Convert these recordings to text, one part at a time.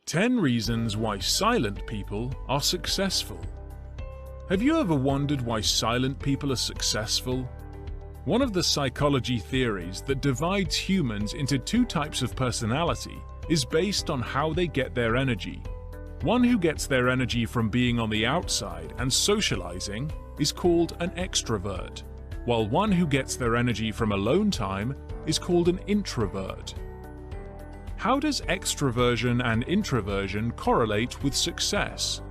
10 reasons why silent people are successful. Have you ever wondered why silent people are successful? One of the psychology theories that divides humans into two types of personality is based on how they get their energy. One who gets their energy from being on the outside and socializing is called an extrovert, while one who gets their energy from alone time is called an introvert. How does extroversion and introversion correlate with success?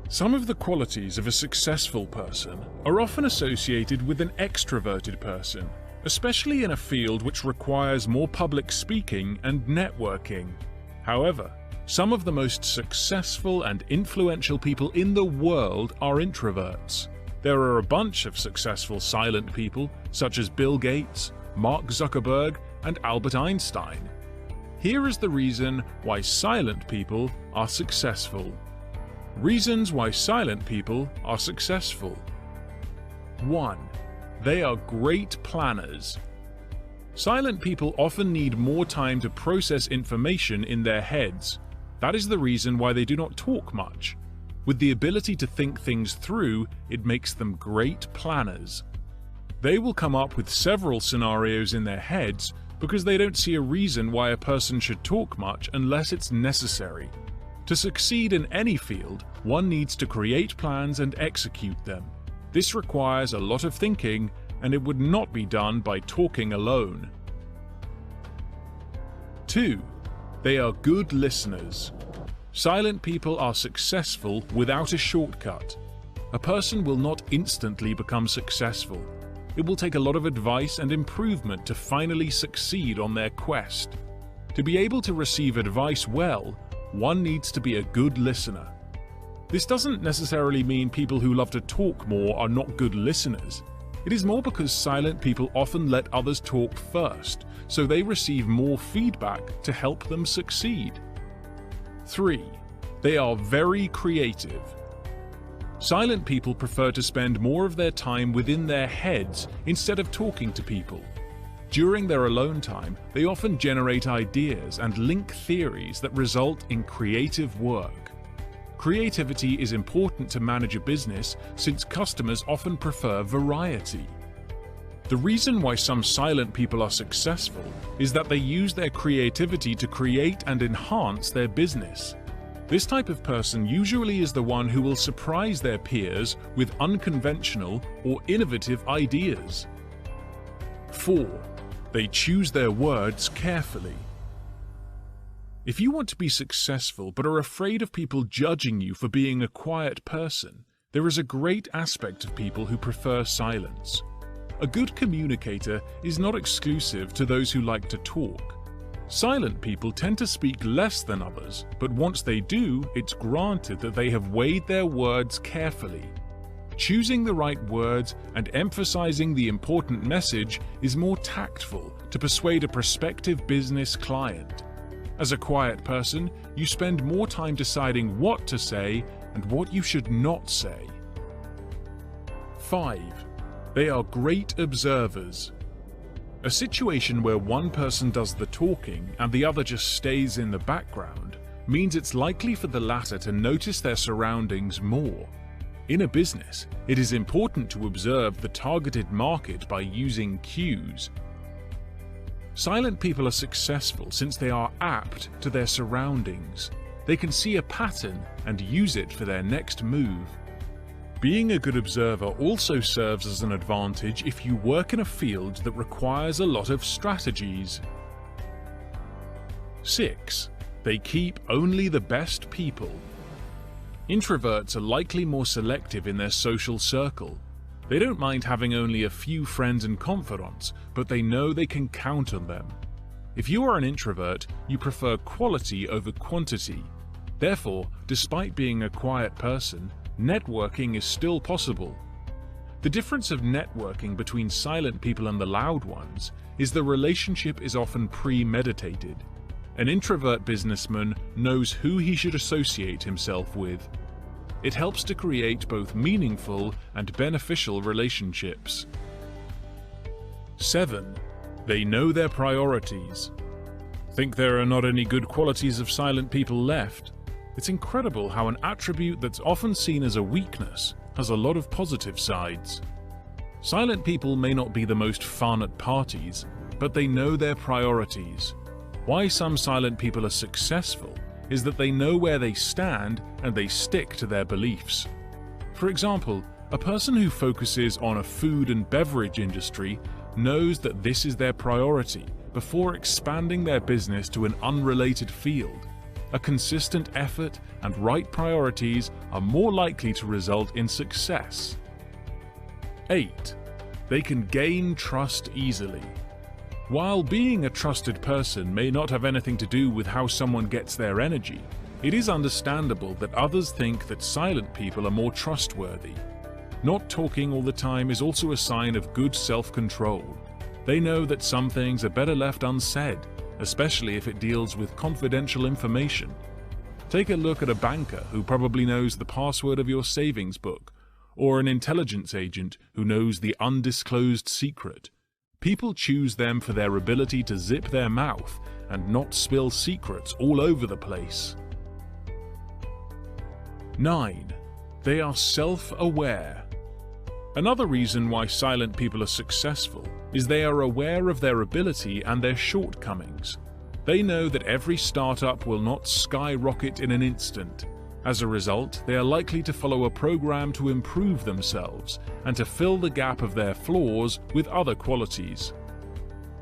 Some of the qualities of a successful person are often associated with an extroverted person, especially in a field which requires more public speaking and networking. However, some of the most successful and influential people in the world are introverts. There are a bunch of successful silent people, such as Bill Gates, Mark Zuckerberg, and Albert Einstein. Here is the reason why silent people are successful. Reasons why silent people are successful. 1. They are great planners. Silent people often need more time to process information in their heads. That is the reason why they do not talk much. With the ability to think things through, it makes them great planners. They will come up with several scenarios in their heads because they don't see a reason why a person should talk much unless it's necessary. To succeed in any field, one needs to create plans and execute them. This requires a lot of thinking, and it would not be done by talking alone. 2. They are good listeners. Silent people are successful without a shortcut. A person will not instantly become successful. It will take a lot of advice and improvement to finally succeed on their quest. To be able to receive advice well, one needs to be a good listener. This doesn't necessarily mean people who love to talk more are not good listeners. It is more because silent people often let others talk first, so they receive more feedback to help them succeed. 3. They are very creative. Silent people prefer to spend more of their time within their heads instead of talking to people. During their alone time, they often generate ideas and link theories that result in creative work. Creativity is important to manage a business since customers often prefer variety. The reason why some silent people are successful is that they use their creativity to create and enhance their business. This type of person usually is the one who will surprise their peers with unconventional or innovative ideas. 4. They choose their words carefully. If you want to be successful but are afraid of people judging you for being a quiet person, there is a great aspect of people who prefer silence. A good communicator is not exclusive to those who like to talk. Silent people tend to speak less than others, but once they do, it's granted that they have weighed their words carefully. Choosing the right words and emphasizing the important message is more tactful to persuade a prospective business client. As a quiet person, you spend more time deciding what to say and what you should not say. 5. They are great observers. A situation where one person does the talking and the other just stays in the background means it's likely for the latter to notice their surroundings more. In a business, it is important to observe the targeted market by using cues. Silent people are successful since they are apt to their surroundings. They can see a pattern and use it for their next move. Being a good observer also serves as an advantage if you work in a field that requires a lot of strategies. 6. They keep only the best people. Introverts are likely more selective in their social circle. They don't mind having only a few friends and confidants, but they know they can count on them. If you are an introvert, you prefer quality over quantity. Therefore, despite being a quiet person, networking is still possible. The difference of networking between silent people and the loud ones is the relationship is often premeditated. An introvert businessman knows who he should associate himself with. It helps to create both meaningful and beneficial relationships. 7. They know their priorities. Think there are not any good qualities of silent people left? It's incredible how an attribute that's often seen as a weakness has a lot of positive sides. Silent people may not be the most fun at parties, but they know their priorities. Why some silent people are successful is that they know where they stand and they stick to their beliefs. For example, a person who focuses on a food and beverage industry knows that this is their priority before expanding their business to an unrelated field. A consistent effort and right priorities are more likely to result in success. 8. They can gain trust easily. While being a trusted person may not have anything to do with how someone gets their energy, it is understandable that others think that silent people are more trustworthy. Not talking all the time is also a sign of good self-control. They know that some things are better left unsaid, especially if it deals with confidential information. Take a look at a banker who probably knows the password of your savings book, or an intelligence agent who knows the undisclosed secret. People choose them for their ability to zip their mouth and not spill secrets all over the place. 9. They are self-aware. Another reason why silent people are successful is they are aware of their ability and their shortcomings. They know that every startup will not skyrocket in an instant. As a result, they are likely to follow a program to improve themselves and to fill the gap of their flaws with other qualities.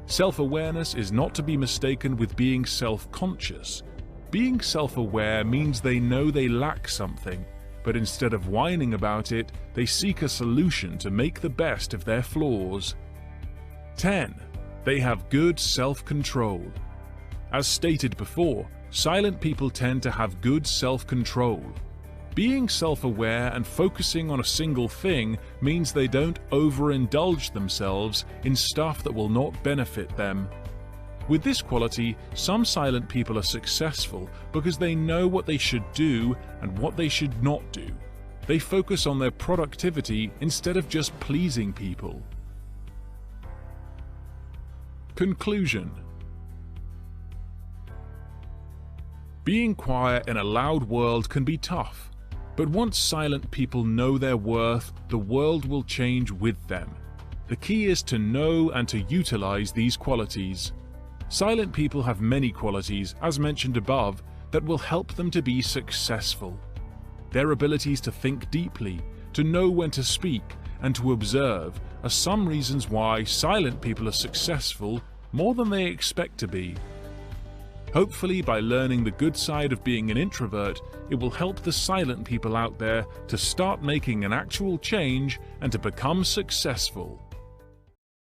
Self-awareness is not to be mistaken with being self-conscious. Being self-aware means they know they lack something, but instead of whining about it, they seek a solution to make the best of their flaws. 10. They have good self-control. As stated before, silent people tend to have good self-control. Being self-aware and focusing on a single thing means they don't overindulge themselves in stuff that will not benefit them. With this quality, some silent people are successful because they know what they should do and what they should not do. They focus on their productivity instead of just pleasing people. Conclusion. Being quiet in a loud world can be tough, but once silent people know their worth, the world will change with them. The key is to know and to utilize these qualities. Silent people have many qualities, as mentioned above, that will help them to be successful. Their abilities to think deeply, to know when to speak, and to observe are some reasons why silent people are successful more than they expect to be. Hopefully, by learning the good side of being an introvert, it will help the silent people out there to start making an actual change and to become successful.